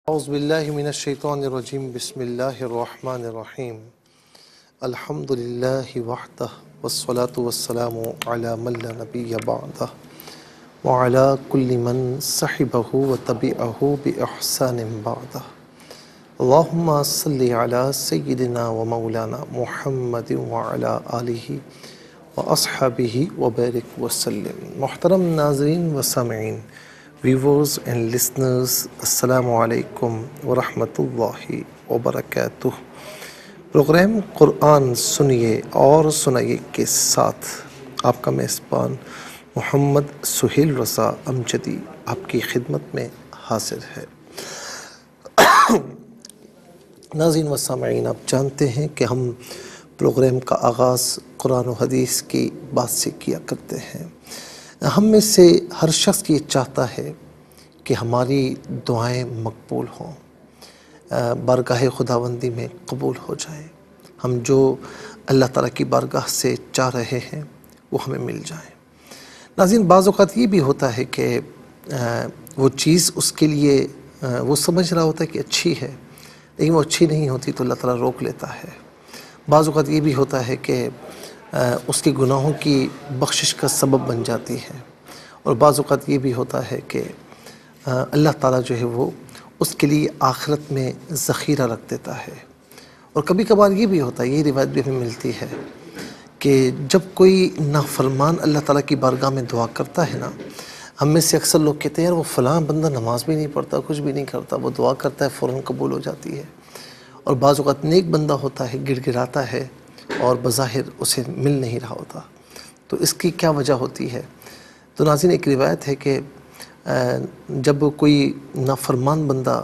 اعوذ باللہ من الشیطان الرجیم بسم اللہ الرحمن الرحیم الحمد للہ وحدہ والصلاة والسلام علی من لا نبی بعدہ وعلی کل من صحبہ وتبعہ بإحسان بعدہ اللہم صلی علی سیدنا ومولانا محمد وعلی آلہ واصحابہ وبارک وسلم۔ محترم ناظرین و سامعین، ویورز اینڈ لسنرز، السلام علیکم ورحمۃ اللہ وبرکاتہ۔ پروگرام قرآن سنیے اور سنائیے کے ساتھ آپ کا میزبان محمد سہیل رضا امجدی آپ کی خدمت میں حاضر ہے۔ ناظرین و سامعین، آپ جانتے ہیں کہ ہم پروگرام کا آغاز قرآن و حدیث کی بات سے کیا کرتے ہیں۔ ہم میں سے ہر شخص یہ چاہتا ہے کہ ہماری دعائیں مقبول ہوں، بارگاہ خداوندی میں قبول ہو جائیں، ہم جو اللہ تعالیٰ کی بارگاہ سے چاہ رہے ہیں وہ ہمیں مل جائیں۔ ناظرین، بعض اوقات یہ بھی ہوتا ہے کہ وہ چیز اس کے لیے وہ سمجھ رہا ہوتا ہے کہ اچھی ہے، لیکن وہ اچھی نہیں ہوتی تو اللہ تعالیٰ روک لیتا ہے۔ بعض اوقات یہ بھی ہوتا ہے کہ اس کے گناہوں کی بخشش کا سبب بن جاتی ہے، اور بعض اوقات یہ بھی ہوتا ہے کہ اللہ تعالیٰ جو ہے وہ اس کے لیے آخرت میں ذخیرہ رکھ دیتا ہے۔ اور کبھی کبھار یہ بھی ہوتا ہے، یہ روایت بھی ہمیں ملتی ہے کہ جب کوئی نافرمان اللہ تعالیٰ کی بارگاہ میں دعا کرتا ہے نا، ہم میں سے اکثر لوگ کہتے ہیں یار وہ فلاں بندہ نماز بھی نہیں پڑھتا، کچھ بھی نہیں کرتا، وہ دعا کرتا ہے فوراً قبول ہو جاتی ہے۔ اور بعض اوقات نیک بندہ ہوتا ہے، گڑ گڑاتا ہے اور بظاہر اسے مل نہیں رہا ہوتا، تو اس کی کیا وجہ ہوتی ہے؟ تو ناظرین، ایک روایت ہے کہ جب کوئی نافرمان بندہ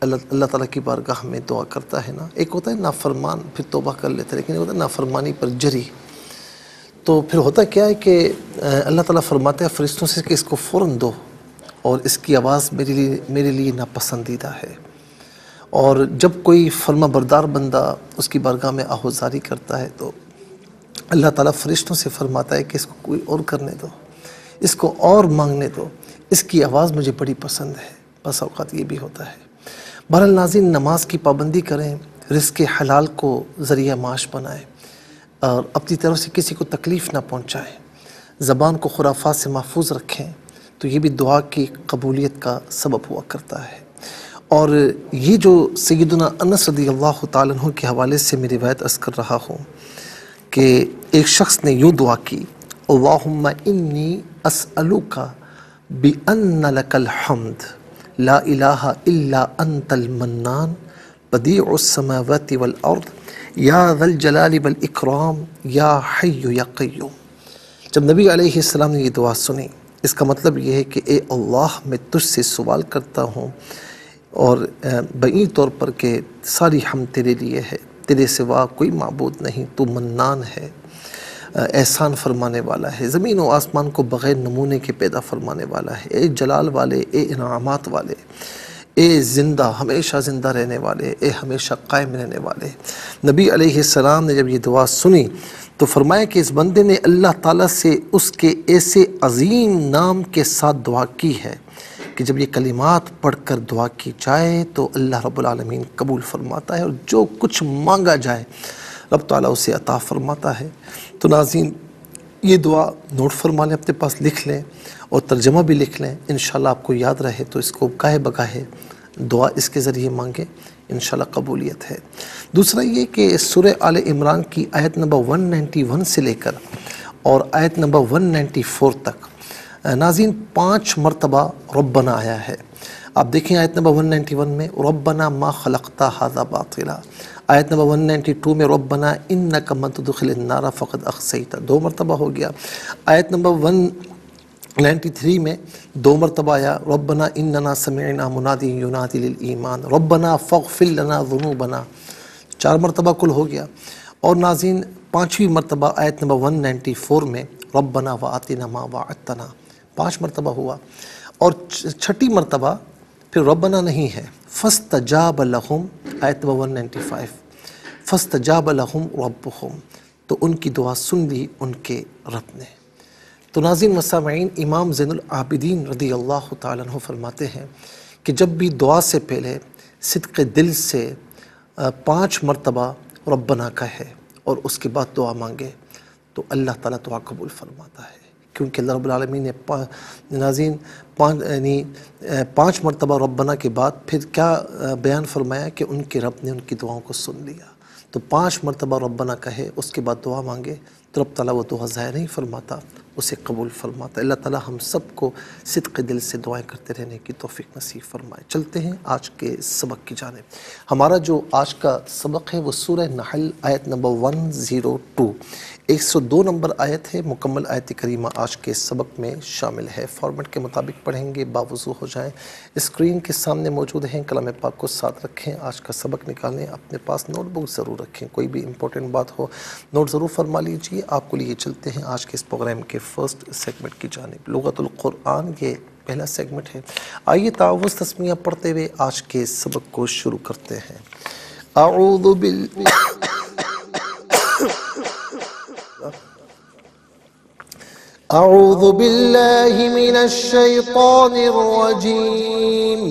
اللہ تعالیٰ کی بارگاہ میں دعا کرتا ہے نا، ایک ہوتا ہے نافرمان پھر توبہ کر لیتا ہے، لیکن ایک ہوتا ہے نافرمانی پر جری۔ تو پھر ہوتا کیا ہے کہ اللہ تعالیٰ فرماتا ہے فرشتوں سے کہ اس کو فوراً دو، اور اس کی آواز میرے لیے ناپسندیدہ ہے۔ اور جب کوئی فرما بردار بندہ اس کی بارگاہ میں آہوزاری کرتا ہے تو اللہ تعالیٰ فرشتوں سے فرماتا ہے کہ اس کو کوئی اور کرنے دو، اس کو اور مانگنے دو، اس کی آواز مجھے بڑی پسند ہے۔ بس اوقات یہ بھی ہوتا ہے۔ بہرحال ناظرین، نماز کی پابندی کریں، رزق حلال کو ذریعہ معاش بنائیں، اور اپنی طرف سے کسی کو تکلیف نہ پہنچائیں، زبان کو خرافات سے محفوظ رکھیں، تو یہ بھی دعا کی قبولیت کا سبب ہوا کرتا ہے۔ اور یہ جو سیدنا انس رضی اللہ تعالیٰ عنہ کے حوالے سے میں روایت عرض کر رہا ہوں کہ ایک شخص نے یوں دعا کی، اللہم انی اسألک بأن لک الحمد لا الہ الا انت المنان بدیع السماوات والارض یا ذا الجلال والاکرام یا حی یا قیوم۔ جب نبی علیہ السلام نے یہ دعا سنی، اس کا مطلب یہ ہے کہ اے اللہ، میں تجھ سے سوال کرتا ہوں اور بعید طور پر کہ ساری حمد تیرے لیے ہے، تیرے سوا کوئی معبود نہیں، تو منان ہے، احسان فرمانے والا ہے، زمین و آسمان کو بغیر نمونے کے پیدا فرمانے والا ہے، اے جلال والے، اے انعامات والے، اے زندہ، ہمیشہ زندہ رہنے والے، اے ہمیشہ قائم رہنے والے۔ نبی علیہ السلام نے جب یہ دعا سنی تو فرمایا کہ اس بندے نے اللہ تعالیٰ سے اس کے ایسے عظیم نام کے ساتھ دعا کی ہے کہ جب یہ کلمات پڑھ کر دعا کی جائے تو اللہ رب العالمین قبول فرماتا ہے، اور جو کچھ مانگا جائے رب تعالیٰ اسے عطا فرماتا ہے۔ تو ناظرین، یہ دعا نوٹ فرما لیں، اپنے پاس لکھ لیں اور ترجمہ بھی لکھ لیں، انشاءاللہ آپ کو یاد رہے تو اس کو گاہے بگاہے دعا اس کے ذریعے مانگیں، انشاءاللہ قبولیت ہے۔ دوسرا یہ کہ سورہ آل عمران کی آیت نمبر 191 سے لے کر اور آیت نمبر 194 تک ناظرین 5 مرتبہ ربنا آیا ہے۔ آپ دیکھیں آیت نمبر 191 میں ربنا ما خلقت ھذا باطلا، آیت نمبر 192 میں ربنا انک من تدخل النار فقد اخزیتہ، 2 مرتبہ ہو گیا۔ آیت نمبر 193 میں 2 مرتبہ آیا ربنا اننا سمعنا منادی ینادی للایمان ربنا فاغفر لنا ذنوبنا، 4 مرتبہ کل ہو گیا۔ اور ناظرین 5ویں مرتبہ آیت نمبر 194 میں ربنا وآتنا ما وعدتنا، 5 مرتبہ ہوا۔ اور 6ٹی مرتبہ پھر ربنا نہیں ہے، فاستجاب لہم، آیت نمبر 195، فاستجاب لہم ربہم، تو ان کی دعا سن لی ان کے رب نے۔ تو ناظرین و سامعین، امام زین العابدین رضی اللہ تعالیٰ عنہ فرماتے ہیں کہ جب بھی دعا سے پہلے صدق دل سے 5 مرتبہ ربنا کہے اور اس کے بعد دعا مانگے تو اللہ تعالیٰ دعا قبول فرماتا ہے، کیونکہ اللہ رب العالمین نے ناظرین 5 مرتبہ ربنا کے بعد پھر کیا بیان فرمایا کہ ان کے رب نے ان کی دعاؤں کو سن لیا۔ تو 5 مرتبہ ربنا کہے، اس کے بعد دعا مانگے تو رب تعالیٰ وہ دعا ضائع نہیں فرماتا، اسے قبول فرماتا۔ اللہ تعالیٰ ہم سب کو صدق دل سے دعائیں کرتے رہنے کی توفیق نصیب فرمائے۔ چلتے ہیں آج کے سبق کی جانب۔ ہمارا جو آج کا سبق ہے وہ سورہ نحل آیت نمبر 102، 102 نمبر آیت ہے، مکمل آیت کریمہ آج کے سبق میں شامل ہے۔ فارمیٹ کے مطابق پڑھیں گے، باوضو ہو جائیں، اسکرین کے سامنے موجود ہیں، کلام پاک کو ساتھ رکھیں، آج کا سبق نکالیں، اپنے پاس نوٹ بک ضرور رکھیں، کوئی بھی امپورٹنٹ بات ہو نوٹ ضرور فرما لیجیے۔ آپ کو لیے چلتے ہیں آج کے اس پروگرام کے فرسٹ سیگمنٹ کی جانب، لغت القرآن، یہ پہلا سیگمنٹ ہے۔ آئیے تعوذ تسمیہ پڑھتے ہوئے آج کے سبق کو شروع کرتے ہیں۔ اعوذ باللہ من الشیطان الرجیم،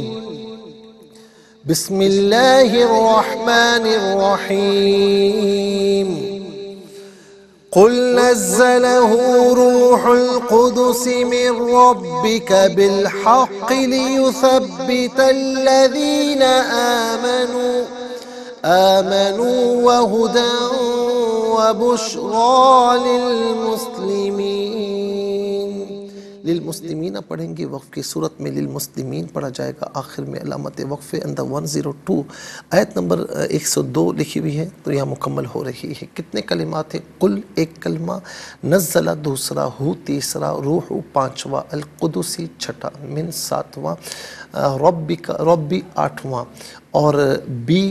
بسم اللہ الرحمن الرحیم۔ قل نزلہ روح القدس من ربک بالحق لیثبت الذین آمنوا وہدى وبشرى للمسلمین پڑھیں گے، وقف کی صورت میں للمسلمین پڑھا جائے گا، آخر میں علامت وقف اندر 102 آیت نمبر 102 لکھی ہوئی ہے، تو یہاں مکمل ہو رہی ہے۔ کتنے کلمات ہیں؟ قل ایک کلمہ، نزلہ دوسرا، ہو تیسرا، روح پانچواں، القدسی چھٹا، من ساتواں، ربی آٹھواں، اور بی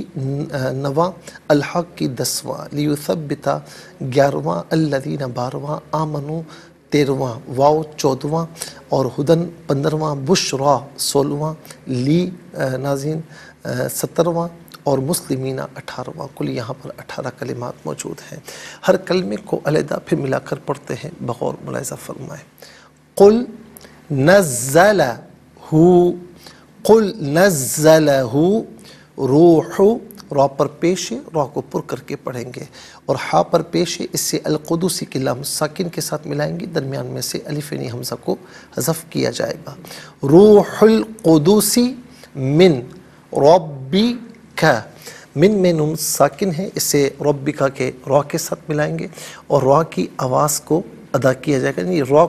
نواں، الحق کی 10واں، لیثبتا 11واں، الذین 12واں، آمنو 13واں، واو 14واں، اور ہدن 15واں، بشرا 16واں، لی ناظرین 17واں، اور مسلمین 18واں۔ کل یہاں پر 18 کلمات موجود ہیں۔ ہر کلمے کو علیحدہ پھر ملا کر پڑھتے ہیں، بغور ملاحظہ فرمائیں۔ قل نزلہ، قل نزلہ روح، را پر پیش ہے، را کو پر کر کے پڑھیں گے، اور ہا پر پیش ہے، اس سے القدسی کے لام ساکن کے ساتھ ملائیں گے، درمیان میں سے الف نی حمزہ کو حذف کیا جائے گا۔ روح القدسی من ربک، من میں نون ساکن ہے، اس سے ربک کے را کے ساتھ ملائیں گے، اور را کی آواز کو ادا کیا جائے گا، یعنی را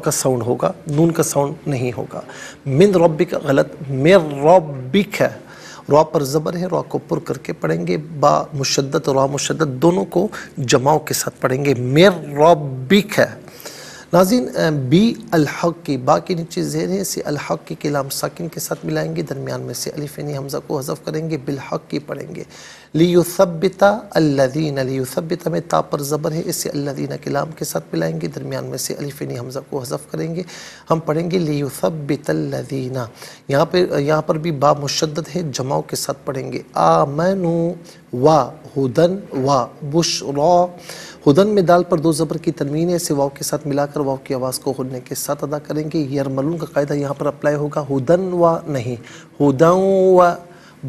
کا ساؤنڈ ہوگا، نون کا ساؤنڈ نہیں ہوگا۔ من ربک غلط، من ربک، را پر زبر ہے، را کو پر کر کے پڑھیں گے، با مشدد اور را مشدد دونوں کو جماؤں کے ساتھ پڑھیں گے، من ربک۔ ناظرین، بی الحق کی، با کے نیچے زیر ہے، اسے الحق کی لام ساکن کے ساتھ ملائیں گے، درمیان میں سے الف نی حمزہ کو حذف کریں گے، بالحق کی پڑھیں گے۔ لیثبت الذین، لیثبت میں تا پر زبر ہے، اسے الذین کے لام کے ساتھ ملائیں گے، درمیان میں سے الف نی حمزہ کو حذف کریں گے، ہم پڑھیں گے لیثبت الذین۔ یہاں پر بھی با مشدد ہے، جماؤں کے ساتھ پڑھیں گے، آمنوا و ہدن و بشرا۔ ہدن میں دال پر 2 زبر کی تنوین ہے، اسے واو کے ساتھ ملا کر واو کی آواز کو غننے کے ساتھ ادا کریں گے۔ یرملون کا قاعدہ یہاں پر اپلائی ہوگا، ہدن و نہیں، ہدن و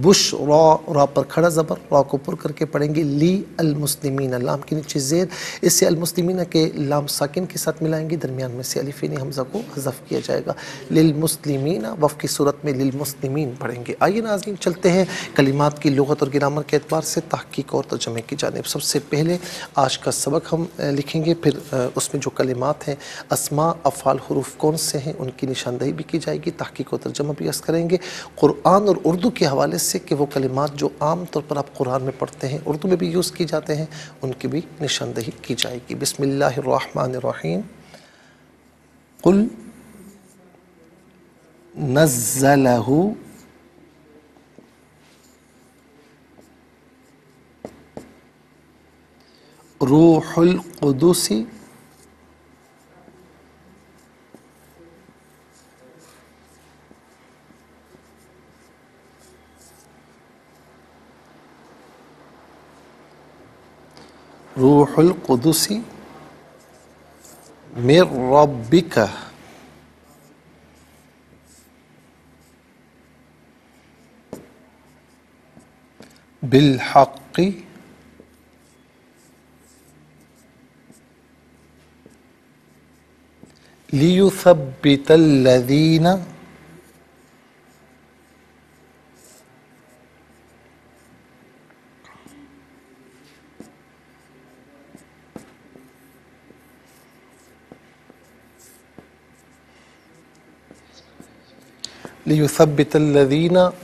بشرا، را پر کھڑا زبر، را کو پر کر کے پڑھیں گے، لی المسلمین، لام کے نیچے زیر، اس سے المسلمین کے لام ساکن کے ساتھ ملائیں گے، درمیان میں سے الف نی حمزہ کو حذف کیا جائے گا، للمسلمین، وقف کی صورت میں للمسلمین پڑھیں گے۔ آئیے ناظرین چلتے ہیں کلمات کی لغت اور گرامر کے اعتبار سے تحقیق اور ترجمے کی جانب۔ سب سے پہلے آج کا سبق ہم لکھیں گے، پھر اس میں جو کلمات ہیں، اسماء، افعال، حروف کون سے ہیں، ان کی نشاندہی بھی کی جائے گی، تحقیق و ترجمہ بھی عرض کریں گے، قرآن اور اردو کے حوالے سے کہ وہ کلمات جو عام طور پر آپ قرآن میں پڑھتے ہیں، اردو میں بھی یوز کی جاتے ہیں، ان کی بھی نشاندہی کی جائے گی۔ بسم اللہ الرحمن الرحیم۔ قل نزلہ روح القدس روح القدس من ربک بالحق لیثبت الذین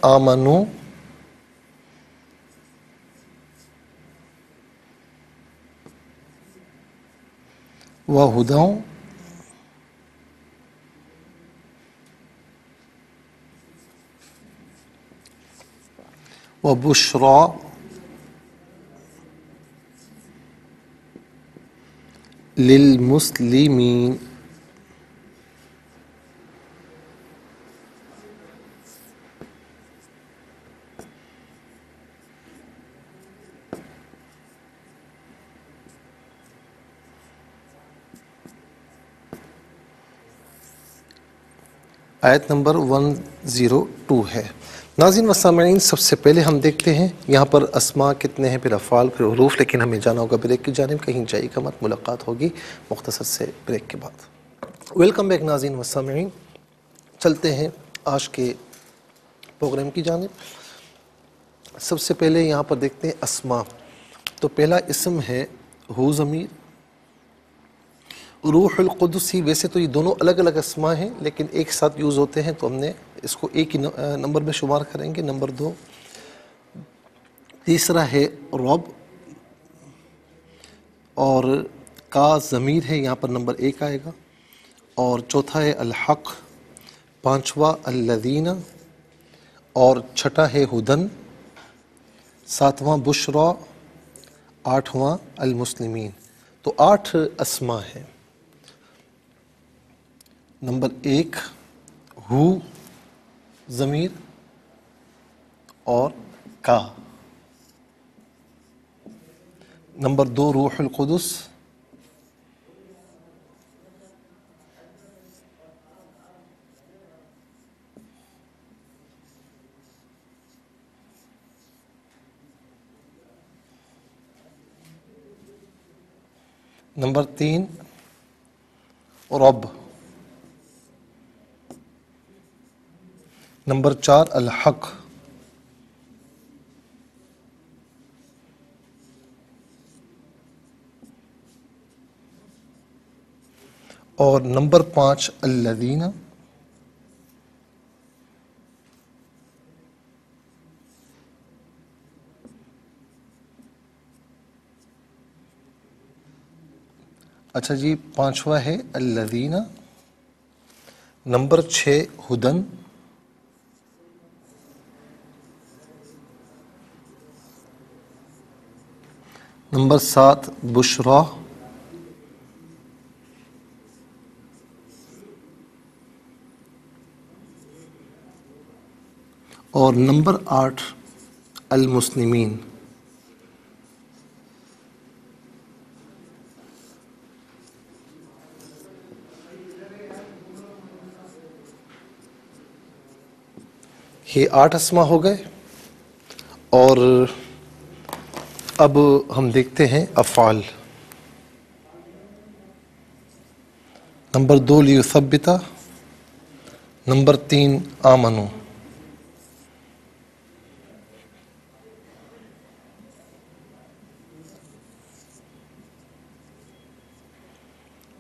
آمنوا وہدی وبشری للمسلمین۔ آیت نمبر 102 ہے۔ ناظرین و سامعین، سب سے پہلے ہم دیکھتے ہیں یہاں پر اسماء کتنے ہیں، پھر افعال، پھر حروف، لیکن ہمیں جانا ہوگا بریک کی جانب، کہیں جائے گا مت، ملاقات ہوگی مختصر سے بریک کے بعد۔ ویلکم بیک ناظرین و سامعین، چلتے ہیں آج کے پروگرام کی جانب۔ سب سے پہلے یہاں پر دیکھتے ہیں اسماء۔ تو پہلا اسم ہے ہو ضمیر، روح القدس ہی، ویسے تو یہ دونوں الگ الگ اسماء ہیں لیکن ایک ساتھ یوز ہوتے ہیں تو ہم نے اس کو ایک ہی نمبر میں شمار کریں گے، نمبر 2۔ تیسرا ہے رب، اور کا ضمیر ہے، یہاں پر نمبر 1 آئے گا، اور چوتھا ہے الحق، پانچواں الذین، اور چھٹا ہے ہدن، ساتواں بشرا، آٹھواں المسلمین۔ تو 8 اسماء ہیں۔ نمبر 1 ہو ضمیر اور کا، نمبر 2 روح القدس، نمبر 3 رب، نمبر 4 الحق، اور نمبر 5 الذین۔ اچھا جی، 5واں ہے الذین، نمبر 6 ہدن، نمبر 7 بشرا، اور نمبر 8 المسلمین۔ یہ 8 اسماء ہو گئے، اور اب ہم دیکھتے ہیں افعال۔ نمبر 2 لیثبت، نمبر 3 آمنو،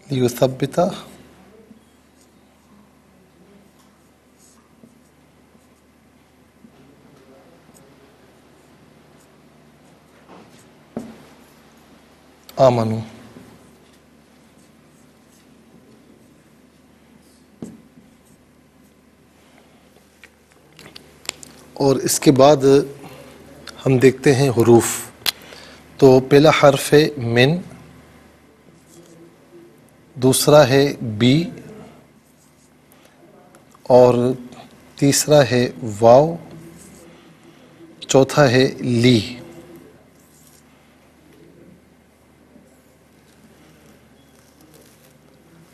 لیثبت، آمنو۔ اور اس کے بعد ہم دیکھتے ہیں حروف۔ تو پہلا حرف ہے من، دوسرا ہے بی، اور تیسرا ہے واو، چوتھا ہے لی۔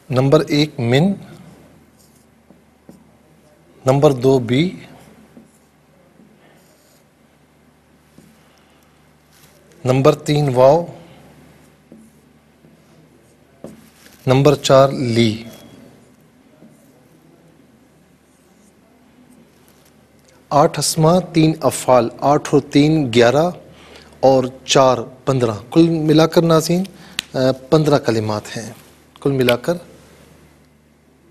نمبر 1 من، نمبر 2 بی، نمبر 3 واو، نمبر 4 لی، 8 اسما 3 افعال، 8 اور 3 11 اور 4 15، کل ملا کر ناظرین 15 کلمات ہیں، کل ملا کر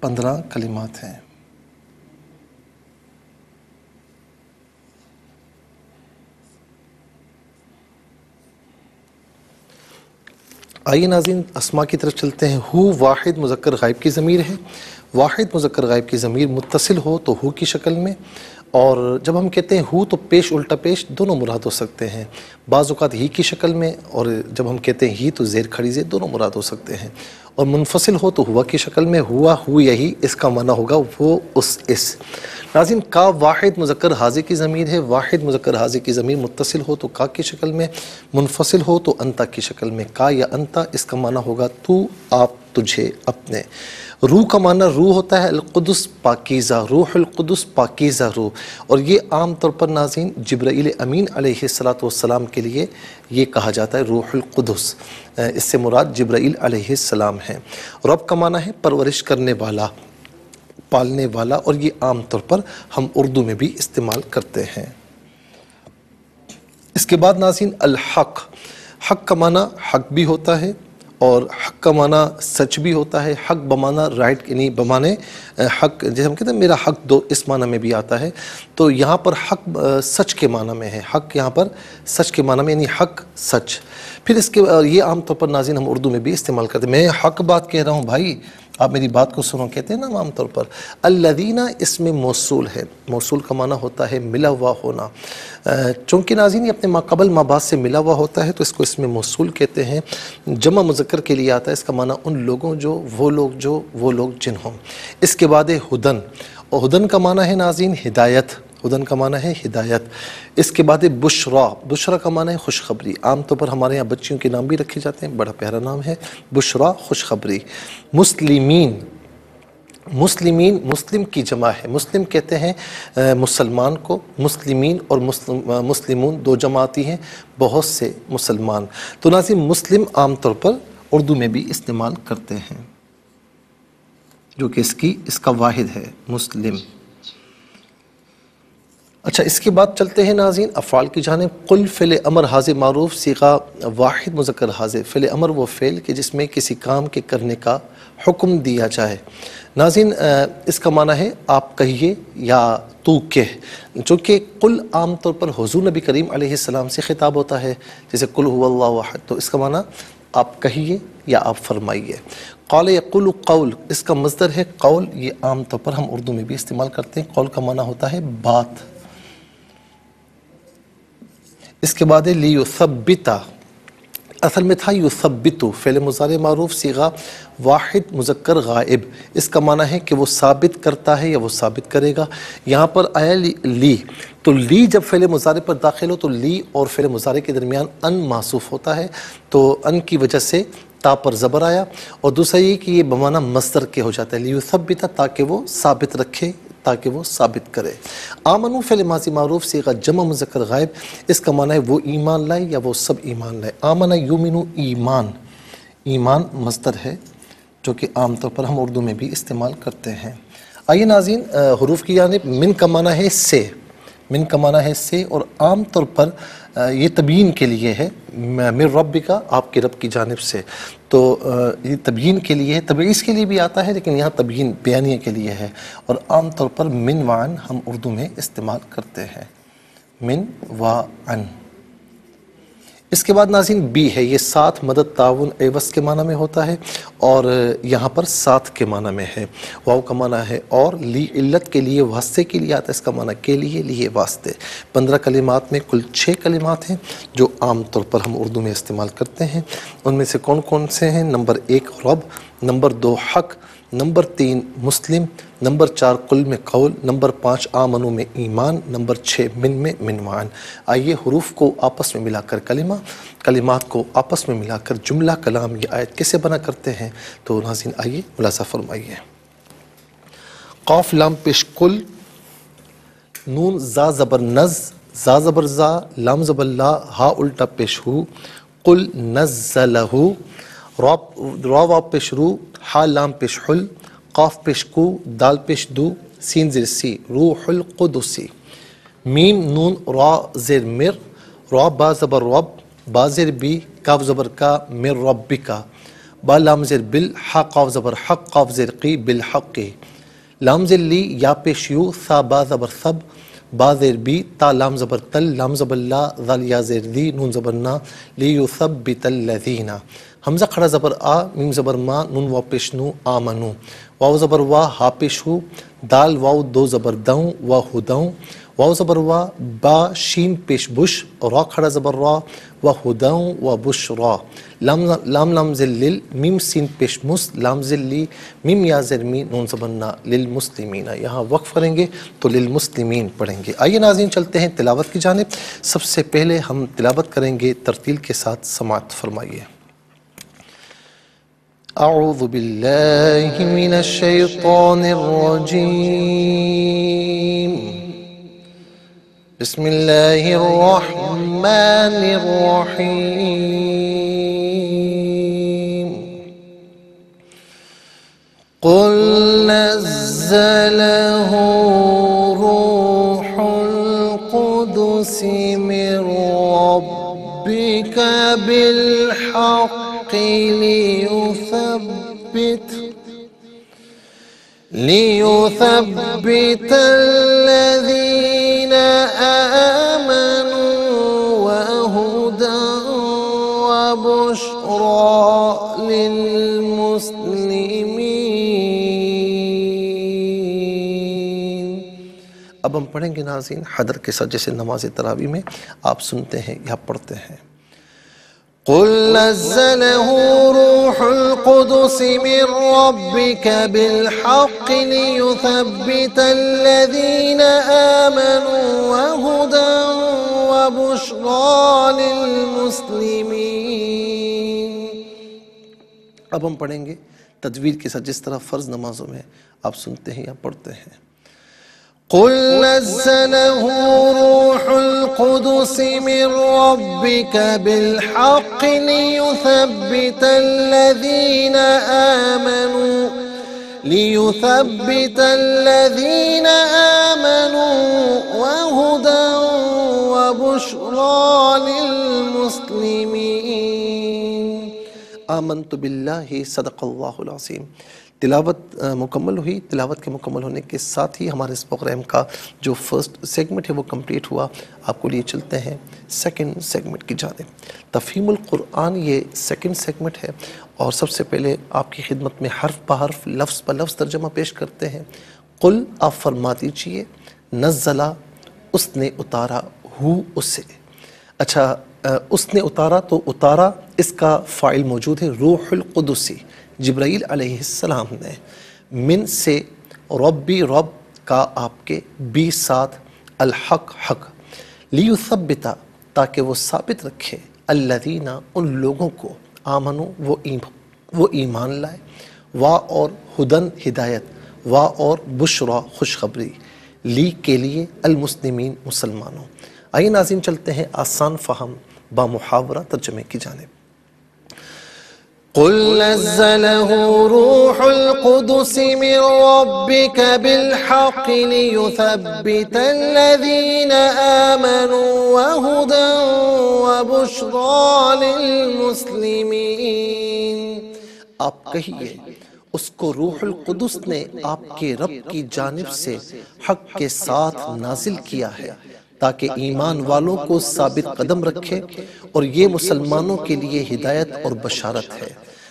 15 کلمات ہیں۔ آئیے ناظرین اسما کی طرف چلتے ہیں۔ ہو واحد مذکر غائب کی ضمیر ہے، واحد مذکر غائب کی ضمیر متصل ہو تو ہو کی شکل میں، اور جب ہم کہتے ہیں ہو تو پیش الٹا پیش دونوں مراد ہو سکتے ہیں، بعض اوقات ہی کی شکل میں، اور جب ہم کہتے ہیں ہی تو زیر کھڑی زیر دونوں مراد ہو سکتے ہیں، اور منفصل ہو تو ہوا کی شکل میں، ہوا ہو یہی، اس کا معنی ہوگا وہ اس۔ ناظرین کا واحد مذکر حاضر کی ضمیر ہے، واحد مذکر حاضر کی ضمیر متصل ہو تو کا کی شکل میں، منفصل ہو تو انتا کی شکل میں، کا یا انتا، اس کا معنی ہوگا تو، آپ، تجھے، اپنے۔ روح کا معنی روح ہوتا ہے، القدس پاکیزہ، روح القدس پاکیزہ روح، اور یہ عام طور پر ناظرین جبرائیل امین علیہ السلام کے لیے یہ کہا جاتا ہے روح القدس، اس سے مراد جبرائیل علیہ السلام ہیں۔ رب کا معنی ہے پرورش کرنے والا، پالنے والا، اور یہ عام طور پر ہم اردو میں بھی استعمال کرتے ہیں۔ اس کے بعد ناظرین الحق، حق کا معنی حق بھی ہوتا ہے، اور حق کا معنی سچ بھی ہوتا ہے، حق بمعنی رائٹ، یعنی بمعنی حق، جیسے ہم کہتے ہیں میرا حق دو، اس معنی میں بھی آتا ہے، تو یہاں پر حق سچ کے معنی میں ہے، حق یہاں پر سچ کے معنی میں، یعنی حق سچ۔ پھر اس کے یہ عام طور پر ناظرین ہم اردو میں بھی استعمال کرتے ہیں، میں حق بات کہہ رہا ہوں بھائی، آپ میری بات کو سنو، کہتے ہیں نا عام طور پر۔ الذین اس میں موصول ہے، موصول کا معنی ہوتا ہے ملا ہوا ہونا، چونکہ ناظرین یہ اپنے ما قبل ما بعد سے ملا ہوا ہوتا ہے تو اس کو اس میں موصول کہتے ہیں۔ جمع مذکر کے لیے آتا ہے، اس کا معنی ان لوگوں جو وہ لوگ جنہوں۔ اس کے بعد ہدن، اور ہدن کا معنی ہے ناظرین ہدایت، ہدن کا معنی ہے ہدایت۔ اس کے بعد بشرا، بشرا کا معنی ہے خوشخبری، عام طور پر ہمارے یہاں بچیوں کے نام بھی رکھے جاتے ہیں، بڑا پیارا نام ہے بشرا، خوشخبری۔ مسلمین، مسلمین مسلم کی جمع ہے، مسلم کہتے ہیں مسلمان کو، مسلمین اور مسلمون دو جمع آتی ہیں، بہت سے مسلمان، تو ناظرین مسلم عام طور پر اردو میں بھی استعمال کرتے ہیں، جو کہ اس کا واحد ہے مسلم۔ اچھا اس کے بعد چلتے ہیں ناظرین افعال کی جانب۔ قل فعل امر حاضر معروف صیغہ واحد مذکر حاضر، فعل امر وہ فعل کہ جس میں کسی کام کے کرنے کا حکم دیا جائے۔ ناظرین اس کا معنی ہے آپ کہیے یا تو کہہ، چونکہ قل عام طور پر حضور نبی کریم علیہ السلام سے خطاب ہوتا ہے، جیسے قل هو اللہ احد، تو اس کا معنی آپ کہیے یا آپ فرمائیے۔ قال یقول قول، اس کا مصدر ہے قول، یہ عام طور پر ہم اردو میں بھی استعمال کرتے ہیں، قول کا معنی ہوتا ہے بات۔ اس کے بعد ہے لیثبت، اصل میں تھا یثبت، فعل مضارع معروف صیغہ واحد مذکر غائب، اس کا معنی ہے کہ وہ ثابت کرتا ہے یا وہ ثابت کرے گا۔ یہاں پر آیا لی، تو لی جب فعل مضارع پر داخل ہو تو لی اور فعل مضارع کے درمیان ان معصوف ہوتا ہے، تو ان کی وجہ سے تا پر زبر آیا، اور دوسرا یہ کہ یہ بمعنی مصدر کے ہو جاتا ہے، لیثبت تاکہ وہ ثابت رکھے، تاکہ وہ ثابت کرے۔ آمنو فعل ماضی معروف صیغہ جمع مذکر غائب، اس کا معنی ہے وہ ایمان لائے یا وہ سب ایمان لائے۔ آمن یؤمن ایمان، ایمان مصدر ہے جو کہ عام طور پر ہم اردو میں بھی استعمال کرتے ہیں۔ آئیے ناظرین حروف کی جانب۔ من کا معنی ہے سے، من کا معنی ہے سے، اور عام طور پر یہ تبیین کے لیے ہے، من ربک، آپ کے رب کی جانب سے، تو یہ تبیین کے لیے ہے، تبعیض کے لیے بھی آتا ہے لیکن یہاں تبیین بیانیہ کے لیے ہے، اور عام طور پر من وعن ہم اردو میں استعمال کرتے ہیں، من وعن۔ اس کے بعد ناظرین بی ہے، یہ ساتھ، مدد، تعاون، عوض کے معنی میں ہوتا ہے، اور یہاں پر ساتھ کے معنی میں ہے۔ واو کا معنی ہے اور، لی علت کے لیے، واسطے کے لیے آتا ہے، اس کا معنی کے لیے، لیے واسطے۔ 15 کلمات میں کل 6 کلمات ہیں جو عام طور پر ہم اردو میں استعمال کرتے ہیں۔ ان میں سے کون کون سے ہیں؟ نمبر 1 رب، نمبر 2 حق، نمبر 3 مسلم، نمبر 4 قل میں قول، نمبر 5 آمنو میں ایمان، نمبر 6 من میں منوان۔ آئیے حروف کو آپس میں ملا کر کلمہ، کلمات کو آپس میں ملا کر جملہ کلام، یہ آیت کیسے بنا کرتے ہیں، تو ناظرین آئیے ملاحظہ فرمائیے۔ قاف لام پیش کل، نون زا زبر نز، زا زبر زا، لام زبر لا، ہا الٹا پیش ہو، قل نزلہ، را واو پیش رو، ہا لام پیش حل، قاف پیش کو، دال پیش دو، سین زیر سی، روح القدسی، میم نون را زیر مر، را با زبر رب، با زیر بی، کاف زبر کا، مر ربکا، با لام زیر بل، حا قاف زبر حق، قاف زیر قی، بالحق، لام زیر لی، یا پیش یو، ثا با زبر ثب، با زیر بی، تا لام زبر تل، لام زبر لا، ذل یا زیر دی، نون زبر نا، لیثبت الذین، حمزہ کھڑا زبر آ، میم زبر ما، نون واو پیش نو، آمنو، واو زبر وا، ہا پیش ہو، دال واو دو زبر دوں، و ہدوں، واو زبر وا، با شین پیش بش، را کھڑا زبر را، و ہدوں و بشرا، لام لام زل لل، میم سین پیش مس، لام زل لی، میم یا زر می، نون زبر نا، للمسلمین، یہاں وقف کریں گے تو للمسلمین پڑھیں گے۔ آئیے ناظرین چلتے ہیں تلاوت کی جانب۔ سب سے پہلے ہم تلاوت کریں گے ترتیل کے ساتھ، سماعت فرمائیے۔ اعوذ باللہ من الشیطان الرجیم، بسم اللہ الرحمن الرحیم، قل نزلہ روح القدس من ربک بالحق ليثبت الذين آمنوا وهدى وبشرى للمسلمين۔ اب ہم پڑھیں گے ناظرین حدر کے ساتھ، جیسے نماز تراویح میں آپ سنتے ہیں یا پڑھتے ہیں۔ قل نزله روح القدس من ربك بالحق ليثبت الذين آمنوا وهدى وبشرى للمسلمين۔ اب ہم پڑھیں گے تجوید کے ساتھ، جس طرح فرض نمازوں میں آپ سنتے ہیں یا پڑھتے ہیں۔ قل نزله روح القدس من ربك بالحق ليثبت الذين آمنوا وهدى وبشرى للمسلمين۔ آمنت باللہ صدق اللہ العظیم۔ تلاوت مکمل ہوئی۔ تلاوت کے مکمل ہونے کے ساتھ ہی ہمارے اس پروگرام کا جو فرسٹ سیگمنٹ ہے وہ کمپلیٹ ہوا۔ آپ کو لیے چلتے ہیں سیکنڈ سیگمنٹ کی جانب۔ تفہیم القرآن یہ سیکنڈ سیگمنٹ ہے، اور سب سے پہلے آپ کی خدمت میں حرف بحرف، لفظ بلفظ ترجمہ پیش کرتے ہیں۔ قل، آپ فرما دیجئے، نزلہ، اس نے اتارا، ہو، اسے۔ اچھا، اس نے اتارا تو اتارا اس کا فاعل موجود ہے، روح القدسی، جبرائیل علیہ السلام نے، من سے، ربی رب کا آپ کے، بی ساتھ، الحق حق، لیثبتا تاکہ وہ ثابت رکھے، الذین ان لوگوں کو، آمنو وہ ایمان لائے، وا اور ہدن ہدایت، وا اور بشرا خوشخبری، لی کے لیے، المسلمین مسلمانوں۔ آئیے ناظرین چلتے ہیں آسان فہم با محاورہ ترجمے کی جانب۔ قل نزله روح القدس من ربك بالحق ليثبت الذين آمنوا وهدى وبشرى للمسلمين۔ آپ کہیے، اس کو روح القدس نے آپ کے رب کی جانب سے حق کے ساتھ نازل کیا ہے تاکہ ایمان والوں کو ثابت قدم رکھے، اور یہ مسلمانوں کے لیے ہدایت اور بشارت ہے۔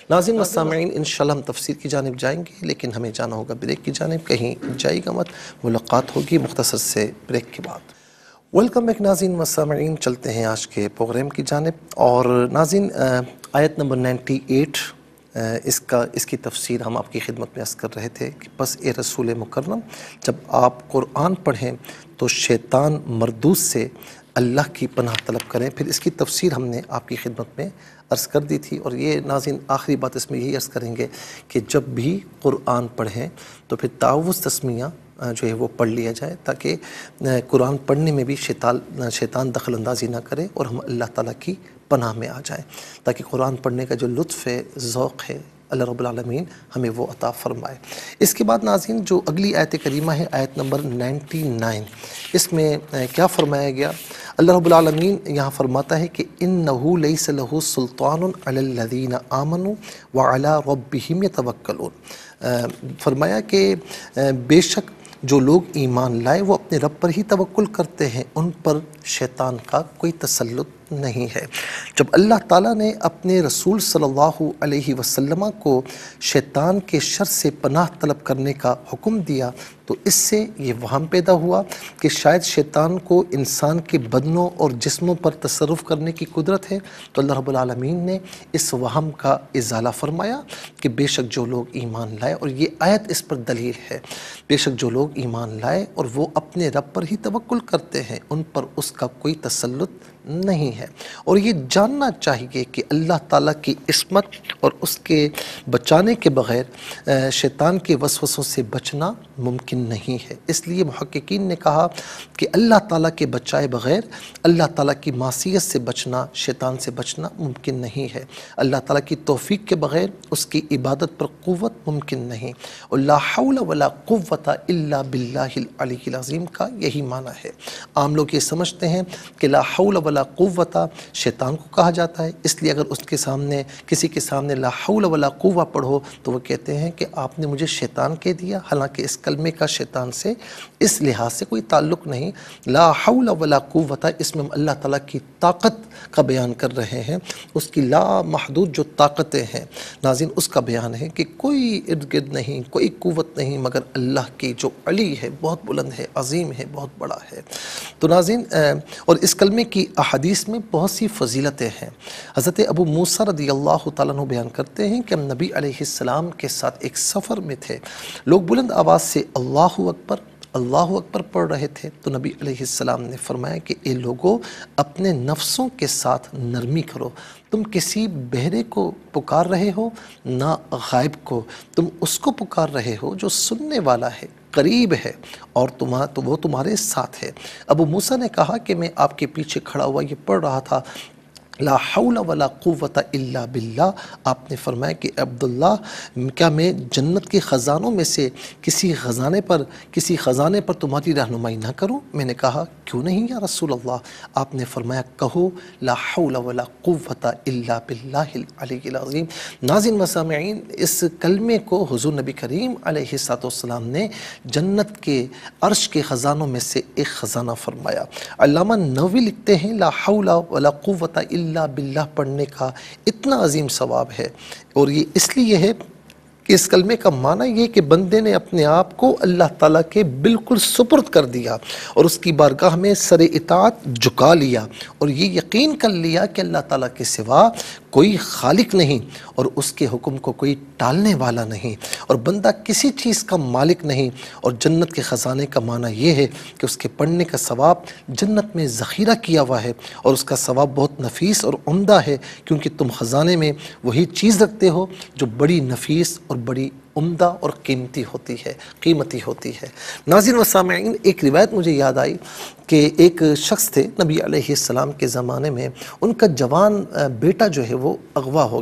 ناظرین و سامعین، انشاءاللہ ہم تفسیر کی جانب جائیں گے، لیکن ہمیں جانا ہوگا بریک کی جانب، کہیں جائے گا مت، ملاقات ہوگی مختصر سے بریک کے بعد۔ ویلکم بیک ناظرین و سامعین، چلتے ہیں آج کے پروگرام کی جانب، اور ناظرین آیت نمبر 98 اس کی تفسیر ہم آپ کی خدمت میں عرض کر رہے تھے کہ بس اے رسول مکرم، جب آپ قرآن پڑھیں تو شیطان مردود سے اللہ کی پناہ طلب کریں۔ پھر اس کی تفسیر ہم نے آپ کی خدمت میں عرض کر دی تھی، اور یہ ناظرین آخری بات اس میں یہی عرض کریں گے کہ جب بھی قرآن پڑھیں تو پھر تعوذ تسمیہ جو ہے وہ پڑھ لیا جائے، تاکہ قرآن پڑھنے میں بھی شیطان دخل اندازی نہ کرے اور ہم اللہ تعالیٰ کی پناہ میں آ جائیں، تاکہ قرآن پڑھنے کا جو لطف ہے، ذوق ہے، اللہ رب العالمین ہمیں وہ عطا فرمائے۔ اس کے بعد ناظرین جو اگلی آیت کریمہ ہے، آیت نمبر 99، اس میں کیا فرمایا گیا؟ اللہ رب العالمین یہاں فرماتا ہے کہ إِنَّهُ لَيْسَ لَهُ سُلْطَانٌ عَلَى الَّذِينَ آمَنُوا وَعَلَىٰ رَبِّهِمْ يَتَوَكَّلُونَ، فرمایا کہ بے شک جو لوگ ایمان لائے وہ اپنے رب پر ہی توکل کرتے ہیں، ان پر شیطان کا کوئی تسلط نہیں ہے۔ جب اللہ تعالیٰ نے اپنے رسول صلی اللہ علیہ وسلم کو شیطان کے شر سے پناہ طلب کرنے کا حکم دیا تو اس سے یہ وہم پیدا ہوا کہ شاید شیطان کو انسان کے بدنوں اور جسموں پر تصرف کرنے کی قدرت ہے، تو اللہ رب العالمین نے اس وہم کا ازالہ فرمایا کہ بے شک جو لوگ ایمان لائے، اور یہ آیت اس پر دلیل ہے، بے شک جو لوگ ایمان لائے اور وہ اپنے رب پر ہی توکل کرتے ہیں، ان پر اس کا کوئی تسلط نہیں ہے۔ اور یہ جاننا چاہیے کہ اللہ تعالیٰ کی عصمت اور اس کے بچانے کے بغیر شیطان کے وسوسوں سے بچنا ممکن نہیں ہے۔ اس لیے محققین نے کہا کہ اللہ تعالیٰ کے بچائے بغیر اللہ تعالیٰ کی معصیت سے بچنا، شیطان سے بچنا ممکن نہیں ہے۔ اللہ تعالیٰ کی توفیق کے بغیر اس کی عبادت پر قوت ممکن نہیں، اور لا حول ولا قوت الا باللہ العلی العظیم کا یہی معنی ہے۔ عام لوگ یہ سمجھتے ہیں کہ لا حول ولا قوت شیطان کو کہا جاتا ہے، اس لیے اگر اس کے سامنے کسی کے سامنے لا حول ولا قوہ پڑھو تو وہ کہتے ہیں کہ آپ نے مجھے شیطان کہہ دیا، حالانکہ اس کلمے کا شیطان سے اس لحاظ سے کوئی تعلق نہیں۔ لا حول ولا قوت، اس میں ہم اللہ تعالیٰ کی طاقت کا بیان کر رہے ہیں، اس کی لا محدود جو طاقتیں ہیں ناظرین، اس کا بیان ہے کہ کوئی ارد گرد نہیں، کوئی قوت نہیں مگر اللہ کی جو علی ہے، بہت بلند ہے، عظیم ہے، بہت بڑا ہے۔ تو ناظرین اور اس کلمے کی احادیث میں بہت سی فضیلتیں ہیں۔ حضرت ابو موسیٰ رضی اللہ تعالیٰ عنہ بیان کرتے ہیں کہ ہم نبی علیہ السلام کے ساتھ ایک سفر میں تھے، لوگ بلند آواز سے اللہ اکبر اللہ اکبر پڑھ رہے تھے، تو نبی علیہ السلام نے فرمایا کہ اے لوگوں، اپنے نفسوں کے ساتھ نرمی کرو، تم کسی بہرے کو پکار رہے ہو نہ غائب کو، تم اس کو پکار رہے ہو جو سننے والا ہے، قریب ہے، اور وہ تمہارے ساتھ ہے۔ ابو موسیٰ نے کہا کہ میں آپ کے پیچھے کھڑا ہوا یہ پڑھ رہا تھا لا حول ولا قوت الا باللہ، آپ نے فرمایا کہ عبداللہ کیا میں جنت کے خزانوں میں سے کسی خزانے پر تمہاری رہنمائی نہ کروں؟ میں نے کہا کیوں نہیں یا رسول اللہ؟ آپ نے فرمایا کہو لا حول ولا قوت الا باللہ العلی العظیم۔ ناظرین و سامعین، اس کلمے کو حضور نبی کریم علیہ السلام نے جنت کے عرش کے خزانوں میں سے ایک خزانہ فرمایا۔ علامہ نووی لکھتے ہیں لا حول ولا قوت الا باللہ پڑھنے کا اتنا عظیم ثواب ہے، اور یہ اس لیے ہے کہ اس کلمے کا معنی یہ کہ بندے نے اپنے آپ کو اللہ تعالیٰ کے بالکل سپرد کر دیا اور اس کی بارگاہ میں سر اطاعت جھکا لیا، اور یہ یقین کر لیا کہ اللہ تعالیٰ کے سوا کوئی خالق نہیں اور اس کے حکم کو کوئی ٹالنے والا نہیں، اور بندہ کسی چیز کا مالک نہیں۔ اور جنت کے خزانے کا معنی یہ ہے کہ اس کے پڑھنے کا ثواب جنت میں ذخیرہ کیا ہوا ہے، اور اس کا ثواب بہت نفیس اور عمدہ ہے، کیونکہ تم خزانے میں وہی چیز رکھتے ہو جو بڑی نفیس اور بڑی عمدہ اور قیمتی ہوتی ہے۔ ناظرین و سامعین، ایک روایت مجھے یاد آئی کہ ایک شخص تھے نبی علیہ السلام کے زمانے میں، ان کا جوان بیٹا جو ہے وہ اغوا ہوا،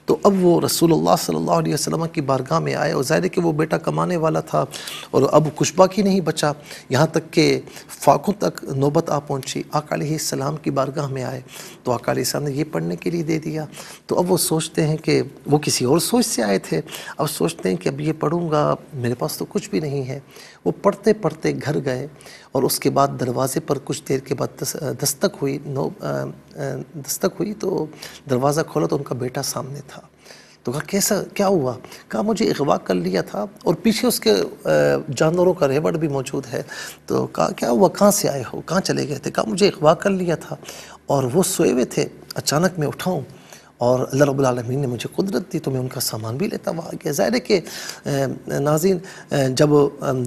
تو اب وہ رسول اللہ صلی اللہ علیہ وسلم کی بارگاہ میں آئے، اور ظاہر ہے کہ وہ بیٹا کمانے والا تھا اور اب کچھ باقی نہیں بچا، یہاں تک کہ فاقوں تک نوبت آ پہنچی۔ آقا علیہ السلام کی بارگاہ میں آئے تو آقا علیہ السلام نے یہ پڑھنے کے لیے دے دیا، تو اب وہ سوچتے ہیں کہ وہ کسی اور سوچ سے آئے تھے، اب سوچتے ہیں کہ اب یہ پڑھوں گا، میرے پاس تو کچھ بھی نہیں ہے۔ وہ پڑھتے پڑھتے گھر گئے، اور اس کے بعد دروازے پر کچھ دیر کے بعد دستک ہوئی تو دروازہ کھولا تو ان کا بیٹا سامنے تھا۔ تو کہا کیا ہوا؟ کہا مجھے اغوا کر لیا تھا، اور پیچھے اس کے جانوروں کا ریوڑ بھی موجود ہے۔ تو کہا کیا ہوا، کہاں سے آئے ہو، کہاں چلے گئے تھے؟ کہا مجھے اغوا کر لیا تھا اور وہ سوئے ہوئے تھے، اچانک میں اٹھا ہوں اور اللہ رب العالمین نے مجھے قدرت دی تو میں ان کا سامان بھی لیتا ہوا گیا۔ ظاہر ہے کہ ناظرین جب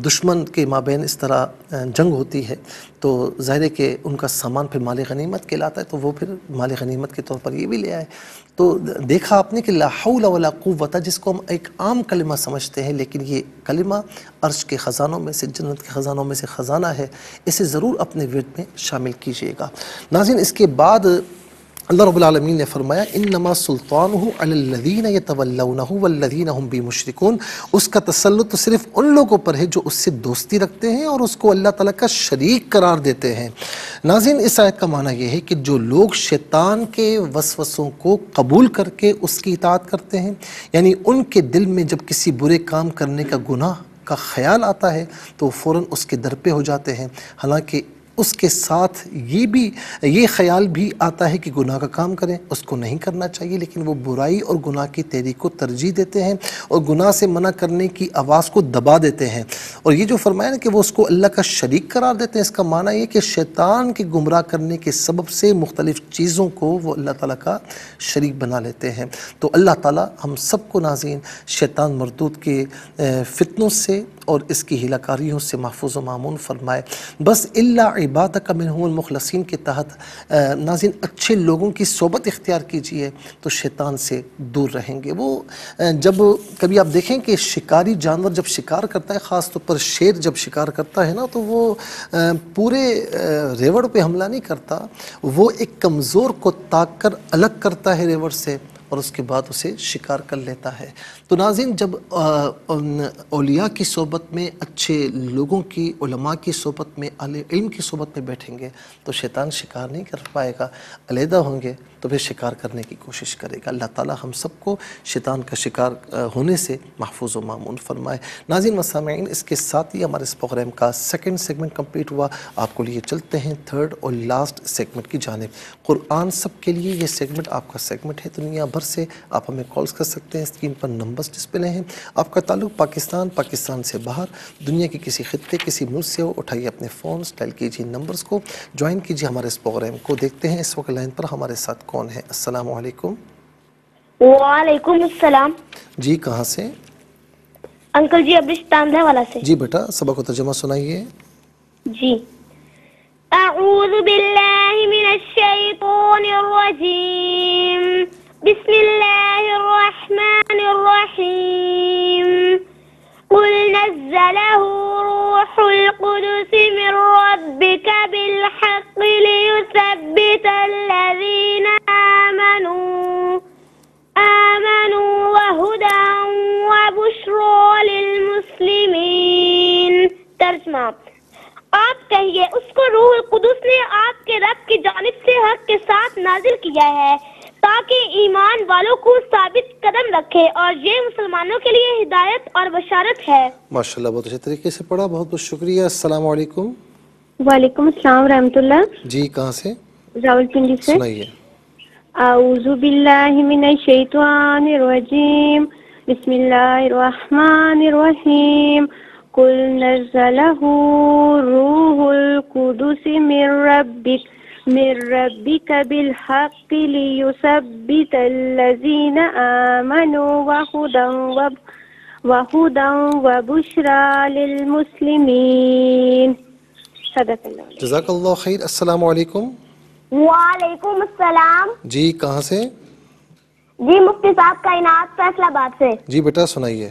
دشمن کے مابین اس طرح جنگ ہوتی ہے تو ظاہر ہے کہ ان کا سامان پھر مال غنیمت کہلاتا ہے، تو وہ پھر مال غنیمت کے طور پر یہ بھی لے آئے۔ تو دیکھا آپ نے کہ لا حول ولا قوت جس کو ہم ایک عام کلمہ سمجھتے ہیں، لیکن یہ کلمہ عرش کے خزانوں میں سے، جنت کے خزانوں میں سے خزانہ ہے، اسے ضرور اپنے ورد میں شامل کیجئے گا۔ ناظرین اس کے بعد اللہ رب العالمین نے فرمایا انما سلطانہ علی الذین یتولونہ والذین هم بہ مشرکون، اس کا تسلط صرف ان لوگوں پر ہے جو اس سے دوستی رکھتے ہیں اور اس کو اللہ تعالیٰ کا شریک قرار دیتے ہیں۔ ناظرین اس آیت کا معنی یہ ہے کہ جو لوگ شیطان کے وسوسوں کو قبول کر کے اس کی اطاعت کرتے ہیں، یعنی ان کے دل میں جب کسی برے کام کرنے کا گناہ کا خیال آتا ہے تو وہ فوراً اس کے در پہ ہو جاتے ہیں، حالانکہ اس کے ساتھ یہ خیال بھی آتا ہے کہ گناہ کا کام کریں، اس کو نہیں کرنا چاہیے، لیکن وہ برائی اور گناہ کی تحریک کو ترجیح دیتے ہیں اور گناہ سے منع کرنے کی آواز کو دبا دیتے ہیں۔ اور یہ جو فرمایا نا کہ وہ اس کو اللہ کا شریک قرار دیتے ہیں، اس کا معنی یہ کہ شیطان کے گمراہ کرنے کے سبب سے مختلف چیزوں کو وہ اللہ تعالیٰ کا شریک بنا لیتے ہیں۔ تو اللہ تعالیٰ ہم سب کو ناظرین شیطان مردود کے فتنوں سے اور اس کی ہیلہ کاریوں سے محفوظ و معمون فرمائے۔ بس الا عبادک منہم المخلصین کے تحت ناظرین اچھے لوگوں کی صحبت اختیار کیجئے تو شیطان سے دور رہیں گے۔ وہ جب کبھی آپ دیکھیں کہ شکاری جانور جب شکار کرتا ہے، خاص طور پر شیر جب شکار کرتا ہے نا، تو وہ پورے ریوڑ پہ حملہ نہیں کرتا، وہ ایک کمزور کو طاق کر الگ کرتا ہے ریوڑ سے اور اس کے بعد اسے شکار کر لیتا ہے۔ تو ناظرین جب اولیاء کی صحبت میں، اچھے لوگوں کی، علماء کی صحبت میں، اہل علم کی صحبت میں بیٹھیں گے تو شیطان شکار نہیں کر پائے گا، علیحدہ ہوں گے تو پھر شکار کرنے کی کوشش کرے گا۔ اللہ تعالیٰ ہم سب کو شیطان کا شکار ہونے سے محفوظ و معمون فرمائے۔ ناظرین و سامعین اس کے ساتھ ہی ہمارے اس پروگرام کا سیکنڈ سیگمنٹ کمپلیٹ ہوا۔ آپ کو لیے چلتے ہیں تھرڈ اور لاسٹ سیگمنٹ کی جانب۔ قرآن سب کے لیے یہ سیگمنٹ آپ کا سیگمنٹ ہے۔ دنیا بھر سے آپ ہمیں کالز کر سکتے ہیں، اسکرین پر نمبرز ڈسپلے ہیں۔ آپ کا تعلق پاکستان سے باہر، دنیا کے کسی خطے، کسی ملک سے ہو، اٹھائیے اپنے فونز، ڈائل کیجیے نمبرز کو، جوائن کیجیے ہمارے اس پروگرام کو۔ دیکھتے ہیں اس وقت لائن پر ہمارے ساتھ کون ہے۔ السلام علیکم۔ وعلیکم السلام۔ جی کہاں سے؟ انکل جی ابرش تاندہ والا سے۔ جی بیٹا سبق و ترجمہ سنائیے۔ جی اعوذ باللہ من الشیطان الرجیم، بسم اللہ الرحمن الرحیم، قل نزلہ روح القدس من ربک بالحق لیثبت الذین آمنوا وہدا وبشرى للمسلمین۔ ترجمہ، آپ کہیے اس کو روح القدس نے آپ کے رب کی جانب سے حق کے ساتھ نازل کیا ہے تاکہ ایمان والوں کو ثابت قدم رکھے، اور یہ مسلمانوں کے لیے ہدایت اور بشارت ہے۔ ماشاءاللہ بہت اچھے طریقے سے پڑھا، بہت بہت شکریہ۔ السلام علیکم۔ وعلیکم السلام ورحمۃ اللہ۔ جی کہاں سے؟ راولپنڈی سے۔ سنائیے۔ اعوذ باللہ من الشیطان الرجیم، بسم اللہ الرحمن الرحیم، قل نزلہ روح القدس من ربک بالحق لیثبت الذین آمنوا وہدا وبشرى للمسلمین۔ صدق اللہ۔ جزاک اللہ خیر۔ السلام علیکم۔ وعلیکم السلام۔ جی کہاں سے؟ جی مفتی صاحب کائنات فیصل آباد سے۔ جی بیٹا سنائیے۔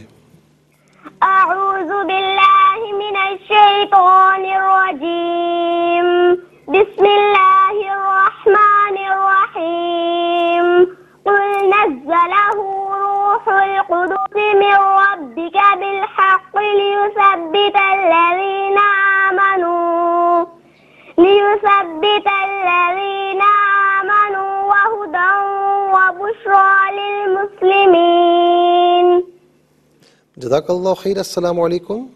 اعوذ باللہ من الشیطان الرجیم، بسم اللہ الرحمن الرحیم، قل نزلہ روح القدس من ربک بالحق لیثبت الذین آمنوا وہدا وبشرى للمسلمین۔ جزاک اللہ خیر۔ السلام علیکم۔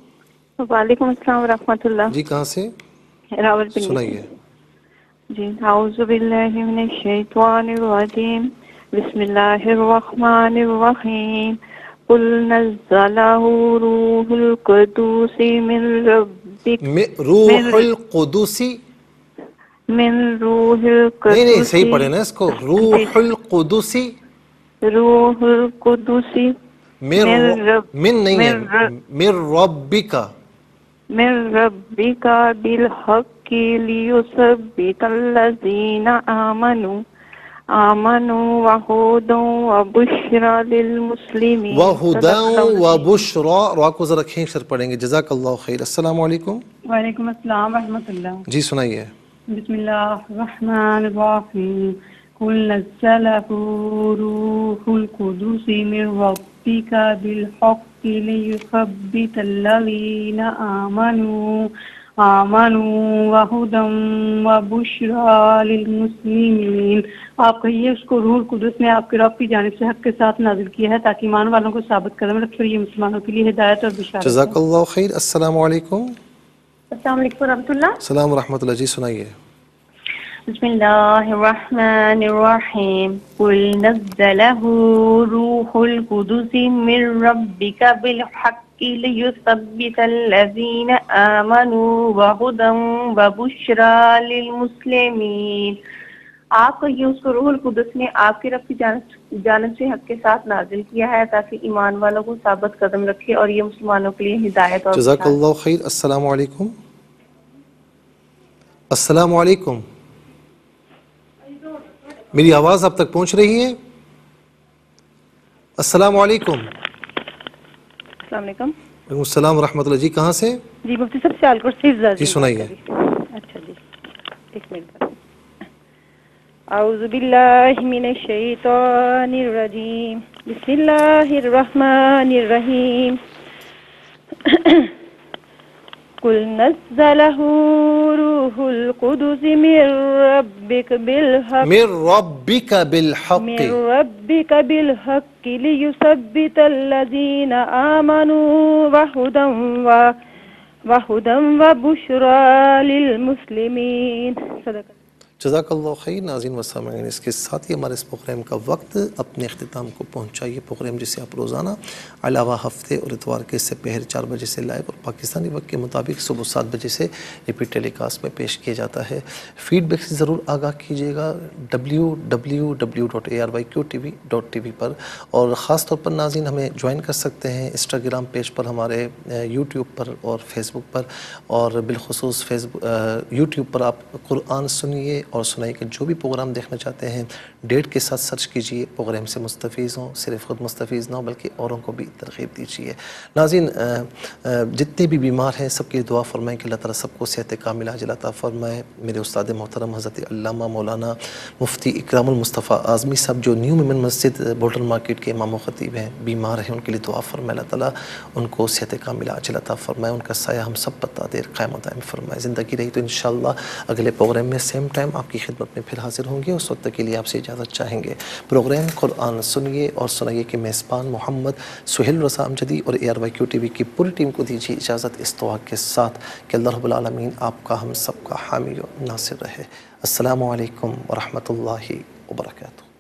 وعلیکم السلام ورحمۃ اللہ۔ جی کہاں سے؟ راولپنڈی۔ سنائیے۔ جی اعوذ باللہ من الشیطان الرجیم، بسم اللہ الرحمن الرحیم، قل نزلہ روح القدس من ربک، روح القدسی، من روح القدس، نہیں صحیح پڑھے نا اس کو، روح القدسی، روح القدس من نہیں ہے، من ربک، من ربك بالحق ليثبت الذين آمنوا وهدى وبشرى للمسلمين. وہدی وبشرى، را کو ذرا کھینچ کر پڑھیں گے. جزاک اللہ خیر. السلام علیکم. وعلیکم السلام ورحمۃ اللہ. جی سنائیے. بسم اللہ الرحمن الرحیم. قل نزلہ روح القدس من ربک بالحق لیثبت الذین آمنوا وہدی وبشریٰ للمسلمین. آپ کہیے اس کو روح القدس نے آپ کے رب کی جانب سے حق کے ساتھ نازل کیا ہے تاکہ ایمان والوں کو ثابت قدم رکھے اور یہ مسلمانوں کے لیے ہدایت اور بشارت. جزاک اللہ خیر. السلام علیکم. السلام علیکم ورحمۃ اللہ. السلام ورحمۃ اللہ. جی سنائیے. بسم اللہ الرحمن الرحیم. قل نزلہ روح القدس من ربک بالحق لیثبت الذین آمنوا وہدی وبشریٰ للمسلمین. آپ کہیے اس کو روح القدس نے آپ کے رب کی جانب سے حق کے ساتھ نازل کیا ہے تاکہ ایمان والوں کو ثابت قدم رکھے اور یہ مسلمانوں کے لیے ہدایت اور جزاک اللہ خیر. السلام علیکم. السلام علیکم. میری آواز آپ تک پہنچ رہی ہے؟ السلام علیکم. السلام علیکم. وعلیکم السلام ورحمۃ اللہ. جی کہاں سے؟ جی مفتی صاحب سیالکوٹ سے افضال. جی سنائیے. اچھا جی ایک منٹ. اعوذ باللہ من الشیطان الرجیم. بسم اللہ الرحمن الرحیم. قل نزلہ روح القدس من ربک بالحق لیثبت الذین آمنوا وہدی وبشریٰ للمسلمین. صدق. جزاک اللہ خیر. ناظرین و سامعین، اس کے ساتھ ہی ہمارے اس پروگرام کا وقت اپنے اختتام کو پہنچا. یہ پروگرام جسے آپ روزانہ علاوہ ہفتے اور اتوار کے سپہر 4 بجے سے لائیو اور پاکستانی وقت کے مطابق صبح 7 بجے سے ریپیٹ ٹیلی کاسٹ میں پیش کیا جاتا ہے. فیڈ بیک سے ضرور آگاہ کیجیے گا www.aryqtv.tv پر. اور خاص طور پر ناظرین ہمیں جوائن کر سکتے ہیں انسٹاگرام پیج پر، ہمارے یوٹیوب پر اور فیس بک پر. اور بالخصوص یوٹیوب پر آپ قرآن سنیے اور سنائی کے جو بھی پروگرام دیکھنا چاہتے ہیں ڈیٹ کے ساتھ سرچ کیجئے. پروگرام سے مستفیض ہوں، صرف خود مستفیض نہ ہو بلکہ اوروں کو بھی ترغیب دیجیے. ناظرین جتنے بھی بیمار ہیں سب کی دعا فرمائیں کہ اللہ تعالیٰ سب کو صحت کاملہ عاجل عطا فرمائے. میرے استاد محترم حضرت علامہ مولانا مفتی اکرام المصطفیٰ اعظمی صاحب جو نیو مومن مسجد بولٹن مارکیٹ کے امام و خطیب ہیں، بیمار ہیں، ان کے لیے دعا فرمائے. اللہ تعالیٰ ان کو صحت کاملہ عاجل عطا فرمائے، ان کا سایہ ہم سب پر دیر قائم و دائم فرمائے. زندگی رہی تو انشاءاللہ اگلے پروگرام میں سیم ٹائم آپ کی خدمت میں پھر حاضر ہوں گے. اس وقت کے لیے آپ سے اجازت چاہیں گے. پروگرام قرآن سنیے اور سنائیے کے میزبان محمد سہیل رضا امجدی اور ARYQTV کی پوری ٹیم کو دیجیے اجازت اس دعا کے ساتھ کہ اللہ رب العالمین آپ کا ہم سب کا حامی و ناصر رہے. السلام علیکم ورحمۃ اللہ وبرکاتہ.